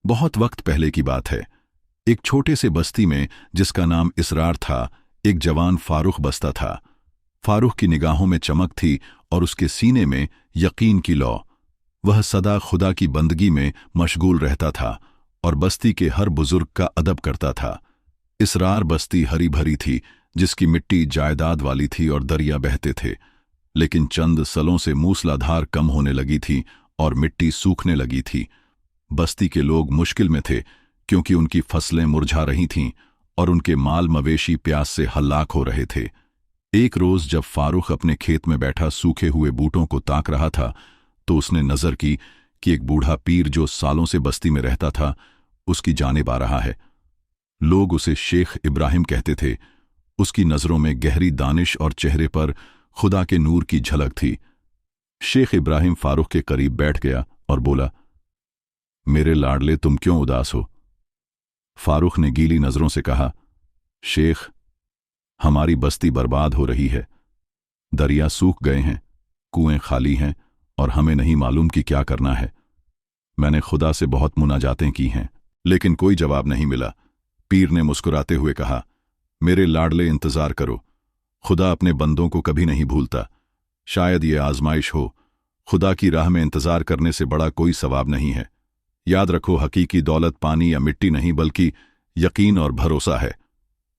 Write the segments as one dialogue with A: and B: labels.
A: बहुत वक्त पहले की बात है। एक छोटे से बस्ती में, जिसका नाम इसरार था, एक जवान फारूक बसता था। फारूक की निगाहों में चमक थी और उसके सीने में यकीन की लौ। वह सदा खुदा की बंदगी में मशगूल रहता था और बस्ती के हर बुजुर्ग का अदब करता था। इसरार बस्ती हरी भरी थी, जिसकी मिट्टी जायदाद वाली थी और दरिया बहते थे। लेकिन चंद सालों से मूसलाधार कम होने लगी थी और मिट्टी सूखने लगी थी। बस्ती के लोग मुश्किल में थे, क्योंकि उनकी फसलें मुरझा रही थीं और उनके माल मवेशी प्यास से हल्लाक हो रहे थे। एक रोज जब फारूक अपने खेत में बैठा सूखे हुए बूटों को ताक रहा था, तो उसने नजर की कि एक बूढ़ा पीर जो सालों से बस्ती में रहता था, उसकी जानिब आ रहा है। लोग उसे शेख इब्राहिम कहते थे। उसकी नजरों में गहरी दानिश और चेहरे पर खुदा के नूर की झलक थी। शेख इब्राहिम फारूक के करीब बैठ गया और बोला, मेरे लाडले, तुम क्यों उदास हो? फारूक ने गीली नजरों से कहा, शेख, हमारी बस्ती बर्बाद हो रही है। दरिया सूख गए हैं, कुएं खाली हैं और हमें नहीं मालूम कि क्या करना है। मैंने खुदा से बहुत मुनाजातें की हैं, लेकिन कोई जवाब नहीं मिला। पीर ने मुस्कुराते हुए कहा, मेरे लाडले, इंतजार करो। खुदा अपने बंदों को कभी नहीं भूलता। शायद ये आजमाइश हो। खुदा की राह में इंतजार करने से बड़ा कोई सवाब नहीं है। याद रखो, हकीकी दौलत पानी या मिट्टी नहीं, बल्कि यकीन और भरोसा है।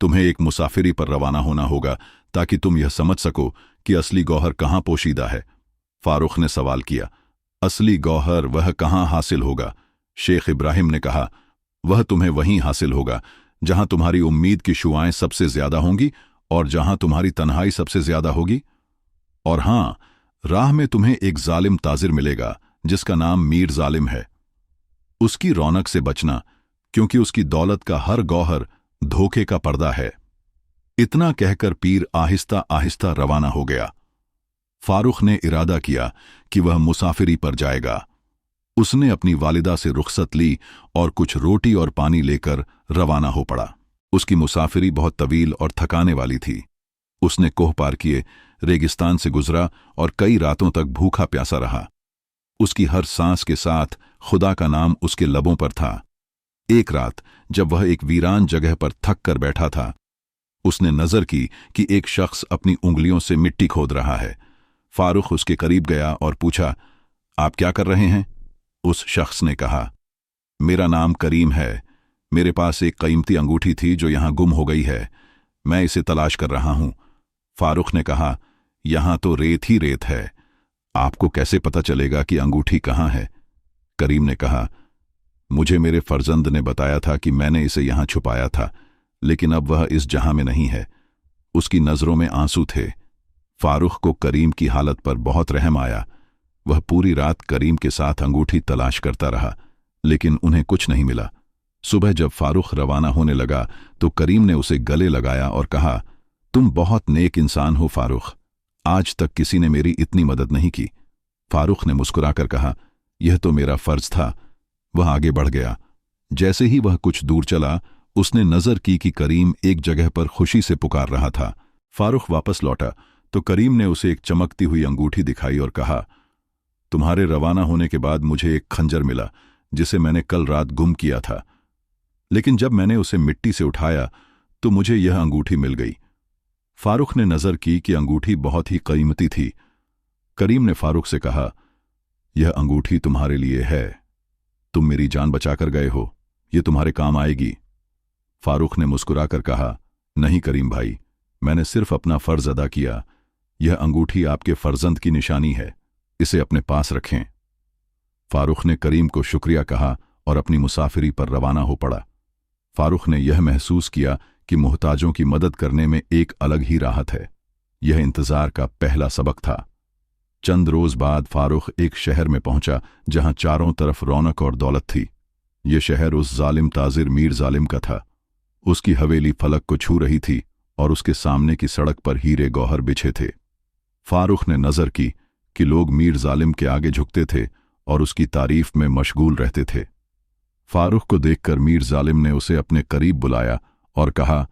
A: तुम्हें एक मुसाफिरी पर रवाना होना होगा, ताकि तुम यह समझ सको कि असली गौहर कहाँ पोशीदा है। फारूक ने सवाल किया, असली गौहर वह कहाँ हासिल होगा? शेख इब्राहिम ने कहा, वह तुम्हें वहीं हासिल होगा जहां तुम्हारी उम्मीद की शुआएं सबसे ज्यादा होंगी और जहां तुम्हारी तन्हाई सबसे ज्यादा होगी। और हां, राह में तुम्हें एक जालिम ताजिर मिलेगा, जिसका नाम मीर जालिम है। उसकी रौनक से बचना, क्योंकि उसकी दौलत का हर गौहर धोखे का पर्दा है। इतना कहकर पीर आहिस्ता आहिस्ता रवाना हो गया। फारूक ने इरादा किया कि वह मुसाफिरी पर जाएगा। उसने अपनी वालिदा से रुखसत ली और कुछ रोटी और पानी लेकर रवाना हो पड़ा। उसकी मुसाफिरी बहुत तवील और थकाने वाली थी। उसने कोह पार किए, रेगिस्तान से गुजरा और कई रातों तक भूखा प्यासा रहा। उसकी हर सांस के साथ खुदा का नाम उसके लबों पर था। एक रात जब वह एक वीरान जगह पर थक कर बैठा था, उसने नजर की कि एक शख्स अपनी उंगलियों से मिट्टी खोद रहा है। फारूक उसके करीब गया और पूछा, आप क्या कर रहे हैं? उस शख्स ने कहा, मेरा नाम करीम है। मेरे पास एक कीमती अंगूठी थी जो यहां गुम हो गई है। मैं इसे तलाश कर रहा हूं। फारूक ने कहा, यहां तो रेत ही रेत है। आपको कैसे पता चलेगा कि अंगूठी कहां है? करीम ने कहा, मुझे मेरे फर्जंद ने बताया था कि मैंने इसे यहां छुपाया था, लेकिन अब वह इस जहां में नहीं है। उसकी नजरों में आंसू थे। फारूक को करीम की हालत पर बहुत रहम आया। वह पूरी रात करीम के साथ अंगूठी तलाश करता रहा, लेकिन उन्हें कुछ नहीं मिला। सुबह जब फारूक रवाना होने लगा, तो करीम ने उसे गले लगाया और कहा, तुम बहुत नेक इंसान हो फारूक। आज तक किसी ने मेरी इतनी मदद नहीं की। फारूक ने मुस्कुराकर कहा, यह तो मेरा फर्ज था। वह आगे बढ़ गया। जैसे ही वह कुछ दूर चला, उसने नजर की कि करीम एक जगह पर खुशी से पुकार रहा था। फारूक वापस लौटा तो करीम ने उसे एक चमकती हुई अंगूठी दिखाई और कहा, तुम्हारे रवाना होने के बाद मुझे एक खंजर मिला, जिसे मैंने कल रात गुम किया था। लेकिन जब मैंने उसे मिट्टी से उठाया तो मुझे यह अंगूठी मिल गई। फारूक ने नजर की कि अंगूठी बहुत ही कीमती थी। करीम ने फारूक से कहा, यह अंगूठी तुम्हारे लिए है। तुम मेरी जान बचाकर गए हो, यह तुम्हारे काम आएगी। फारूक ने मुस्कुराकर कहा, नहीं करीम भाई, मैंने सिर्फ अपना फर्ज अदा किया। यह अंगूठी आपके फर्जंद की निशानी है, इसे अपने पास रखें। फारूक ने करीम को शुक्रिया कहा और अपनी मुसाफिरी पर रवाना हो पड़ा। फारूक ने यह महसूस किया कि मुहताजों की मदद करने में एक अलग ही राहत है। यह इंतजार का पहला सबक था। चंद रोज बाद फारूक एक शहर में पहुंचा, जहां चारों तरफ रौनक और दौलत थी। यह शहर उस जालिम ताजिर मीर जालिम का था। उसकी हवेली फलक को छू रही थी और उसके सामने की सड़क पर हीरे गौहर बिछे थे। फारूक ने नजर की कि लोग मीर जालिम के आगे झुकते थे और उसकी तारीफ में मशगूल रहते थे। फारूक को देखकर मीर जालिम ने उसे अपने करीब बुलाया और कहा,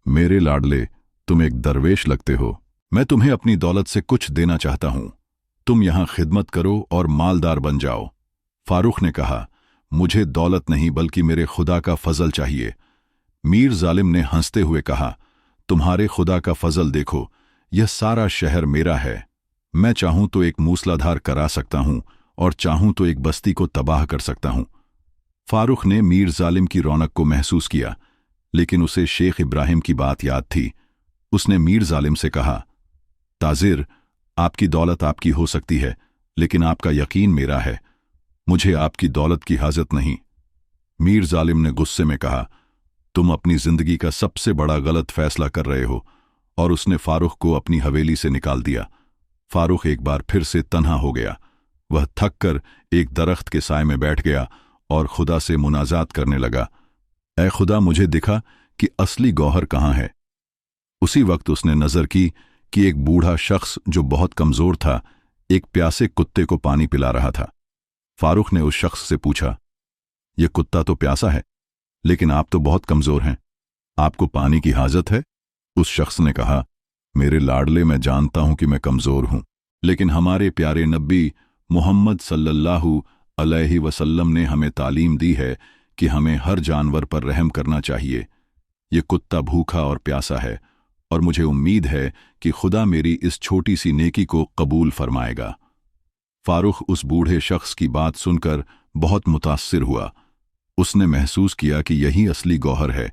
A: मेरे लाडले, तुम एक दरवेश लगते हो। मैं तुम्हें अपनी दौलत से कुछ देना चाहता हूं। तुम यहां खिदमत करो और मालदार बन जाओ। फारूक ने कहा, मुझे दौलत नहीं बल्कि मेरे खुदा का फजल चाहिए। मीर जालिम ने हंसते हुए कहा, तुम्हारे खुदा का फजल देखो, यह सारा शहर मेरा है। मैं चाहूं तो एक मूसलाधार करा सकता हूं और चाहूं तो एक बस्ती को तबाह कर सकता हूं। फारूक ने मीर जालिम की रौनक को महसूस किया, लेकिन उसे शेख इब्राहिम की बात याद थी। उसने मीर जालिम से कहा, ताजिर, आपकी दौलत आपकी हो सकती है, लेकिन आपका यकीन मेरा है। मुझे आपकी दौलत की हाजत नहीं। मीर जालिम ने गुस्से में कहा, तुम अपनी जिंदगी का सबसे बड़ा गलत फैसला कर रहे हो, और उसने फारूक को अपनी हवेली से निकाल दिया। फारूक एक बार फिर से तन्हा हो गया। वह थक कर एक दरख्त के साए में बैठ गया और खुदा से मुनाजात करने लगा, ऐ खुदा, मुझे दिखा कि असली गौहर कहाँ है। उसी वक्त उसने नजर की कि एक बूढ़ा शख्स जो बहुत कमजोर था एक प्यासे कुत्ते को पानी पिला रहा था। फारूक ने उस शख्स से पूछा, यह कुत्ता तो प्यासा है, लेकिन आप तो बहुत कमजोर हैं, आपको पानी की हाजत है? उस शख्स ने कहा, मेरे लाडले, मैं जानता हूं कि मैं कमजोर हूं, लेकिन हमारे प्यारे नबी मोहम्मद सल्लल्लाहु अलैहि वसल्लम ने हमें तालीम दी है कि हमें हर जानवर पर रहम करना चाहिए। ये कुत्ता भूखा और प्यासा है, और मुझे उम्मीद है कि खुदा मेरी इस छोटी सी नेकी को कबूल फरमाएगा। फारूक उस बूढ़े शख्स की बात सुनकर बहुत मुतासिर हुआ। उसने महसूस किया कि यही असली गौहर है।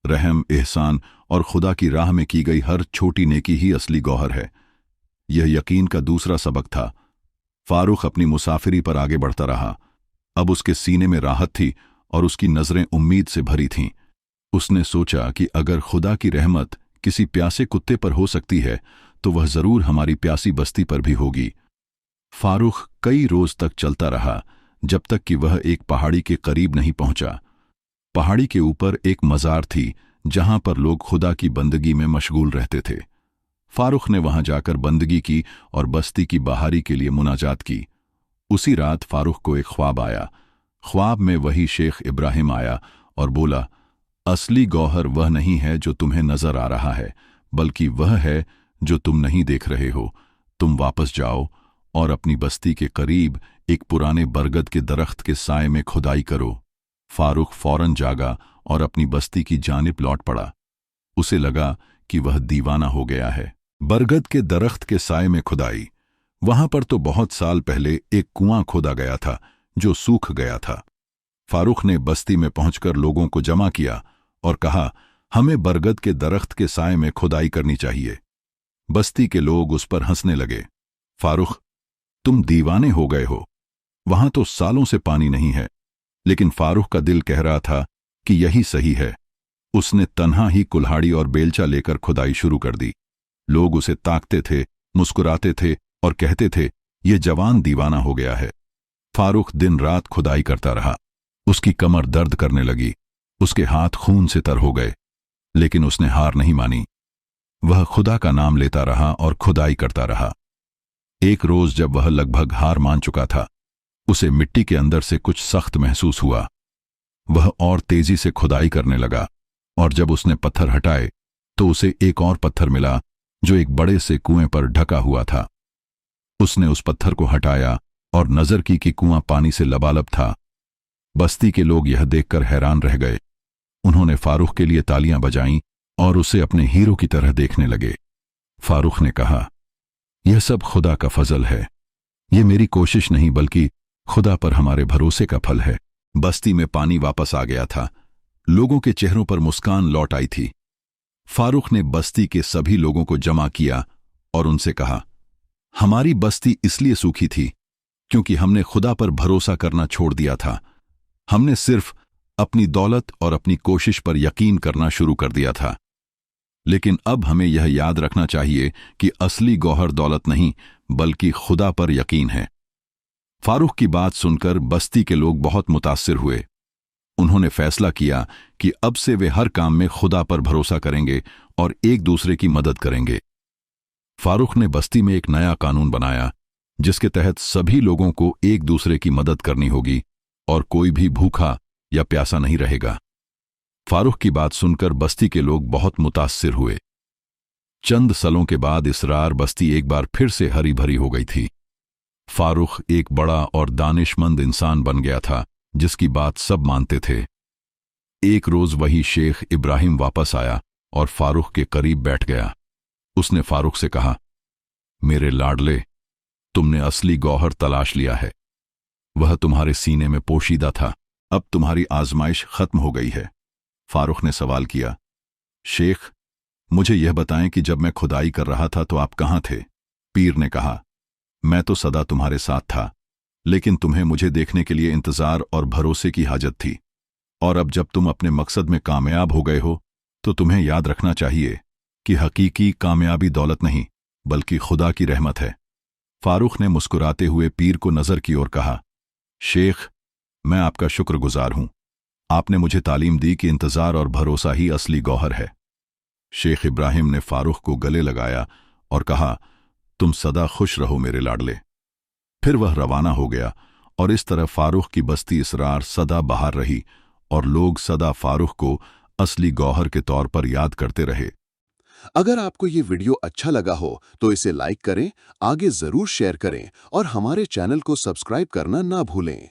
A: रहम, एहसान और खुदा की राह में की गई हर छोटी नेकी ही असली गौहर है। यह यकीन का दूसरा सबक था। फारूक अपनी मुसाफिरी पर आगे बढ़ता रहा। अब उसके सीने में राहत थी और उसकी नजरें उम्मीद से भरी थीं। उसने सोचा कि अगर खुदा की रहमत किसी प्यासे कुत्ते पर हो सकती है तो वह जरूर हमारी प्यासी बस्ती पर भी होगी। फारूक कई रोज तक चलता रहा, जब तक कि वह एक पहाड़ी के करीब नहीं पहुंचा। पहाड़ी के ऊपर एक मजार थी जहां पर लोग खुदा की बंदगी में मशगूल रहते थे। फारूक ने वहां जाकर बंदगी की और बस्ती की बहारी के लिए मुनाजात की। उसी रात फारूक को एक ख्वाब आया। ख्वाब में वही शेख इब्राहिम आया और बोला, असली गौहर वह नहीं है जो तुम्हें नजर आ रहा है, बल्कि वह है जो तुम नहीं देख रहे हो। तुम वापस जाओ और अपनी बस्ती के करीब एक पुराने बरगद के दरख्त के साए में खुदाई करो। फारूक फौरन जागा और अपनी बस्ती की जानिब लौट पड़ा। उसे लगा कि वह दीवाना हो गया है। बरगद के दरख्त के साए में खुदाई। वहां पर तो बहुत साल पहले एक कुआं खोदा गया था जो सूख गया था। फारूक ने बस्ती में पहुंचकर लोगों को जमा किया और कहा, हमें बरगद के दरख्त के साए में खुदाई करनी चाहिए। बस्ती के लोग उस पर हंसने लगे। फारूक, तुम दीवाने हो गए हो, वहां तो सालों से पानी नहीं है। लेकिन फारूक का दिल कह रहा था कि यही सही है। उसने तन्हा ही कुल्हाड़ी और बेलचा लेकर खुदाई शुरू कर दी। लोग उसे ताकते थे, मुस्कुराते थे और कहते थे, यह जवान दीवाना हो गया है। फारूक दिन रात खुदाई करता रहा। उसकी कमर दर्द करने लगी, उसके हाथ खून से तर हो गए, लेकिन उसने हार नहीं मानी। वह खुदा का नाम लेता रहा और खुदाई करता रहा। एक रोज जब वह लगभग हार मान चुका था, उसे मिट्टी के अंदर से कुछ सख्त महसूस हुआ। वह और तेजी से खुदाई करने लगा, और जब उसने पत्थर हटाए तो उसे एक और पत्थर मिला जो एक बड़े से कुएं पर ढका हुआ था। उसने उस पत्थर को हटाया और नजर की कि कुआं पानी से लबालब था। बस्ती के लोग यह देखकर हैरान रह गए। उन्होंने फारूक के लिए तालियां बजाईं और उसे अपने हीरो की तरह देखने लगे। फारूक ने कहा, यह सब खुदा का फजल है। यह मेरी कोशिश नहीं बल्कि खुदा पर हमारे भरोसे का फल है। बस्ती में पानी वापस आ गया था। लोगों के चेहरों पर मुस्कान लौट आई थी। फारूक ने बस्ती के सभी लोगों को जमा किया और उनसे कहा, हमारी बस्ती इसलिए सूखी थी क्योंकि हमने खुदा पर भरोसा करना छोड़ दिया था। हमने सिर्फ अपनी दौलत और अपनी कोशिश पर यकीन करना शुरू कर दिया था। लेकिन अब हमें यह याद रखना चाहिए कि असली गौहर दौलत नहीं बल्कि खुदा पर यकीन है। फारूक की बात सुनकर बस्ती के लोग बहुत मुतासिर हुए। उन्होंने फैसला किया कि अब से वे हर काम में खुदा पर भरोसा करेंगे और एक दूसरे की मदद करेंगे। फारूक ने बस्ती में एक नया कानून बनाया जिसके तहत सभी लोगों को एक दूसरे की मदद करनी होगी और कोई भी भूखा या प्यासा नहीं रहेगा। फारूक की बात सुनकर बस्ती के लोग बहुत मुतासिर हुए। चंद सालों के बाद इसरार बस्ती एक बार फिर से हरी भरी हो गई थी। फारूक एक बड़ा और दानिशमंद इंसान बन गया था जिसकी बात सब मानते थे। एक रोज वही शेख इब्राहिम वापस आया और फारूक के करीब बैठ गया। उसने फारूक से कहा, मेरे लाडले, तुमने असली गौहर तलाश लिया है। वह तुम्हारे सीने में पोशीदा था। अब तुम्हारी आजमाइश खत्म हो गई है। फारूक ने सवाल किया, शेख, मुझे यह बताएं कि जब मैं खुदाई कर रहा था तो आप कहां थे? पीर ने कहा, मैं तो सदा तुम्हारे साथ था, लेकिन तुम्हें मुझे देखने के लिए इंतजार और भरोसे की हाजत थी। और अब जब तुम अपने मकसद में कामयाब हो गए हो तो तुम्हें याद रखना चाहिए कि हकीकी कामयाबी दौलत नहीं बल्कि खुदा की रहमत है। फारूक ने मुस्कुराते हुए पीर को नजर की ओर कहा, शेख, मैं आपका शुक्रगुजार हूं। आपने मुझे तालीम दी कि इंतजार और भरोसा ही असली गौहर है। शेख इब्राहिम ने फारूक को गले लगाया और कहा, तुम सदा खुश रहो मेरे लाडले। फिर वह रवाना हो गया और इस तरह फारूक की बस्ती इसरार सदा बाहर रही और लोग सदा फारूक को असली गौहर के तौर पर याद करते रहे।
B: अगर आपको ये वीडियो अच्छा लगा हो तो इसे लाइक करें, आगे जरूर शेयर करें और हमारे चैनल को सब्सक्राइब करना ना भूलें।